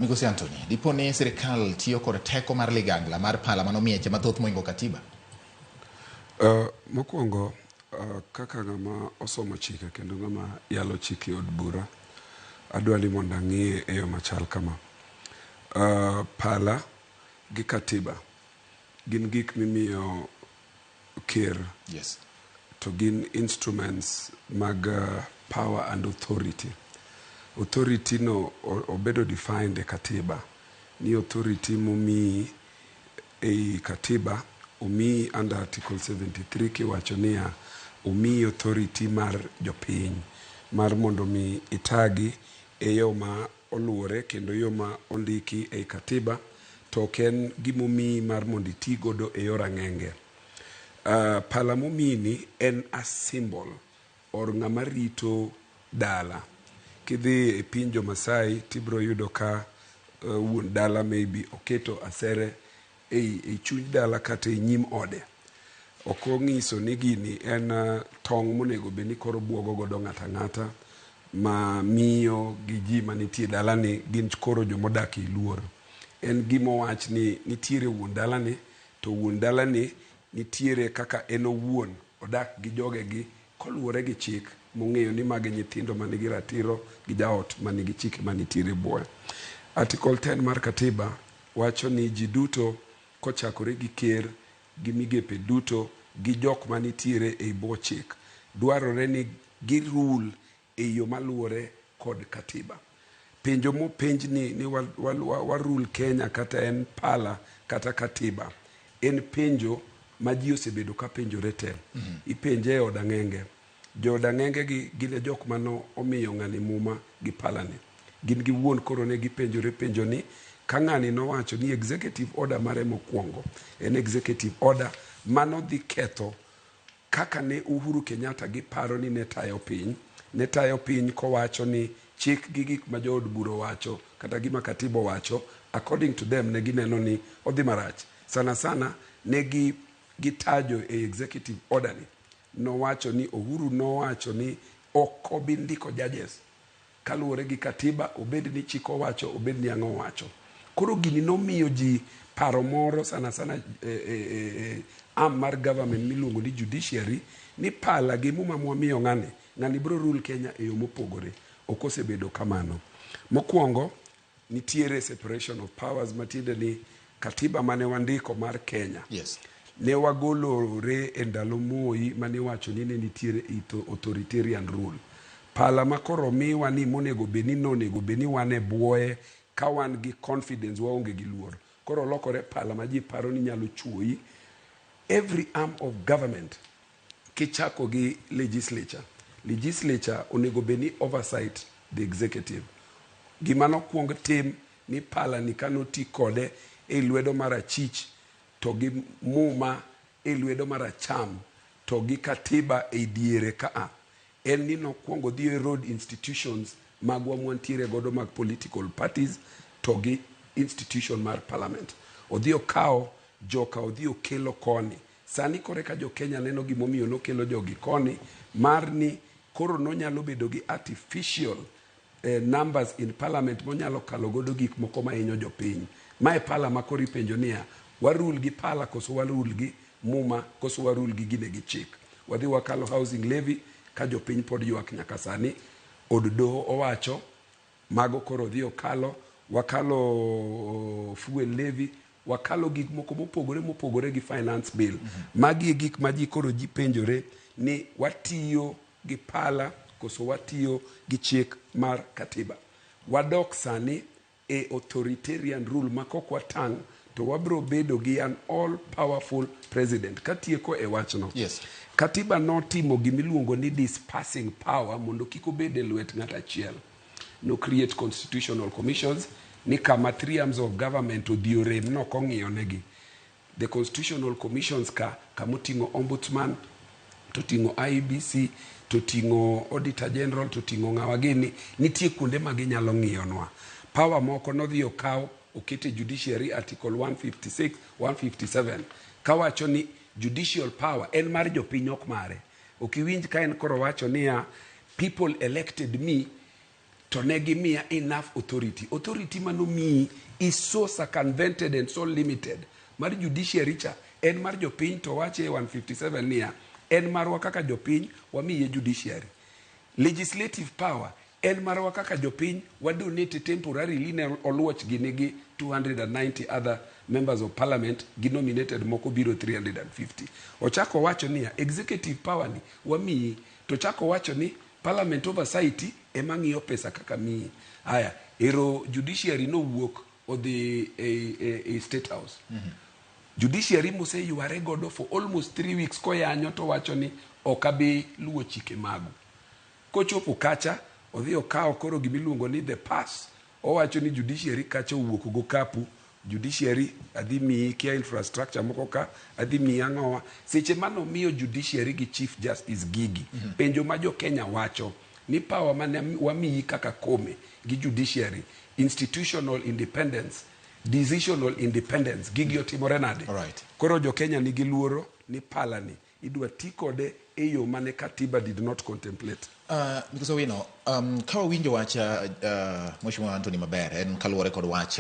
Migosi Anthony, dipo ni sirikal tiyo kod teko mar ligangla mar pala mano mieche mathoth moingo katiba? Mokwongo, kaka ng'ama osomo chike kendo ng'ama yalo chike od bura, adwa ni mondo ang'ie e yo machal kama. Pala gi katiba gin gik mimiyo ker. Yes. To gin instruments mag power and authority. Authority no obedo defined e katiba. Ni authority mumi e katiba umi under article 73 kiwacho niya umi authority mar jopiny mar mondo mi itagi e yo ma oluore kendo yo ma ondiki e katiba to ken gimomi mar mondo iti godo e yor ang'enge. Pala mumini en a symbol or ng'ama rito dala. Kidhi e piny jo Masai tibro yudo ka wuon dala maybe oketo asere e chuny dala kata e nyim ode. Okong'iso ni gini en tong' monego be ni koro buogo godo ng'ata ng'ata ma miyo gi ji manitie dala ni gin koro jomodak e luor. En gimowach ni nitiere wuon dala ni to wuon dala ni nitiere kaka en owuon odak gi jogegi koluwore gi chik mong'eyo ni magi nyithindo manigi ratiro gi jaot manigi chike manitiere buoye. Article 10 mar katiba wacho ni ji duto kochakore gi ker gi migepe duto gi jok manitiere e bwo chik dwarore ni gi rule e yo maluwore kod katiba. Penjo mopenj ni wa rule Kenya kata en pala kata katiba en penjo ma ji osebedo ka penjore te. Ipenje e od ang'enge. Jo od ang'enge gi gine jok mano omiyo ng'ani muma gi pala ni. Gin gi wuon koro ne gipenjore penjo ni ka ng'ani nowacho ni executive order mare mokwongo en executive order mano dhi ketho kaka ne Uhuru Kenyatta gi paro ni ne tayo piny kowacho ni chik gi gik ma jo od bura wacho kata gima katiba wacho according to them ne gineno ni odhi marach. Sana ne gitajo e executive order ni nowacho ni Uhuru nowacho ni ok obi ndiko judges kaluwore gi katiba obed ni chik owacho obed ni ang'o wacho. Koro gini nomiyo ji paro moro sana arm mar government miluongo ni judiciary ni pala gi muma mwamiyo ng'ani bro rule Kenya e yo mopogore. Ok osebedo kamano. Mokwongo nitiere separation of powers matiende ni katiba mane wandiko mar Kenya. Yes. Ne wagolore e ndalo Moi mane wacho ni ne nitiere authoritarian rule. Pala makoro miwa ni monego beni nonego beni wan e buoye ka wan gi confidence waonge gi luor. Koro lokore pala ma ji paro ni nyalo chuoi. Every arm of government kichako gi legislature onego beni oversight the executive. Gima nokwong tim ni pala ni kanoti kode e lwedo mar achich to gi muma e lwedo mar acham to gi katiba e diere kaa en ni nokwongo dhi e road institutions magwa mwantiere godo mag political parties to gi institution mar parliament. Odhi okawo joka odhi okelo koni. Sani kore ka jo Kenya neno gimomiyo nokelo jogi koni mar ni koro nonyalo bedo gi artificial numbers in parliament monyalo kalo godo gik moko mahinyo jopiny. Mae pala makori penjo niya warul gi pala koso warul gi muma koso warul gi gine gi chik. Wadhi wakalo housing levy ka jopiny pod ywak nyaka sani. Od doho owacho mago koro dhi okalo wakalo fuel levy wakalo gik moko mopogore gi finance bill. Magi e gik ma ji koro ji penjore ni watiyo gi pala koso watiyo gi chik mar katiba. Wadok sani e authoritarian rule makok watang' to wabro bedo gi an all powerful president. Katieko e wachno. Yes. Katiba notimo gimiluongo ni dispersing power mondo kik obed e lwet ng'at achiel. No create constitutional commissions ni kama 3 arms of government odhi orem nok ong'iyo negi. The constitutional commissions kamoting'o ombudsman to ting'o IEBC to ting'o auditor general to ting'o ng'awa gini nitie kuonde ma ginyalo ng'iyonwa. Power moko nodhi okaw okete judiciary article 156 157 kawacho ni judicial power en mar jopiny ok mare. Ok iwinj ka en koro wacho niya people elected me to ne gimiya enough authority manomiyi is so circumvented and so limited. Mar judiciary cha en mar jopiny, to wache 157 niya en marwa kaka jopiny, wamiye judiciary. Legislative power en marwa kaka jopiny, wadonate temporarily ne Oluoch gi nigi 290 other members of parliament gi nominated moko biro 350. Ochako wacho niya executive power ni wamiyi, to chako wacho ni parliament oversight ema ng'iyo pesa kaka miyi. Haya, ero judiciary no wuok odhi e state house. Judiciary mose yuare godo for almost 3 weeks koyanyo to wacho ni okabi luwo chike magu. Kochopo kacha odhi okawo koro gimiluongo ni the pass, owacho ni judiciary kacha wuok go kapu, judiciary adhi miyi kia infrastructure moko ka, adhi miyi ang'owa. Seche mano miyo judiciary gi chief justice gigi penjo ma jo Kenya wacho ni power mane wamiyi kaka kome gi judiciary, institutional independence, decisional independence, gigi otimore nade. Alright. Koro jo Kenya nigi luoro ni palani idwa ti kode e yo mane katiba did not contemplate. Because kawa winjo wacha Mheshimiwa Anthony maber en kaluwore kod wach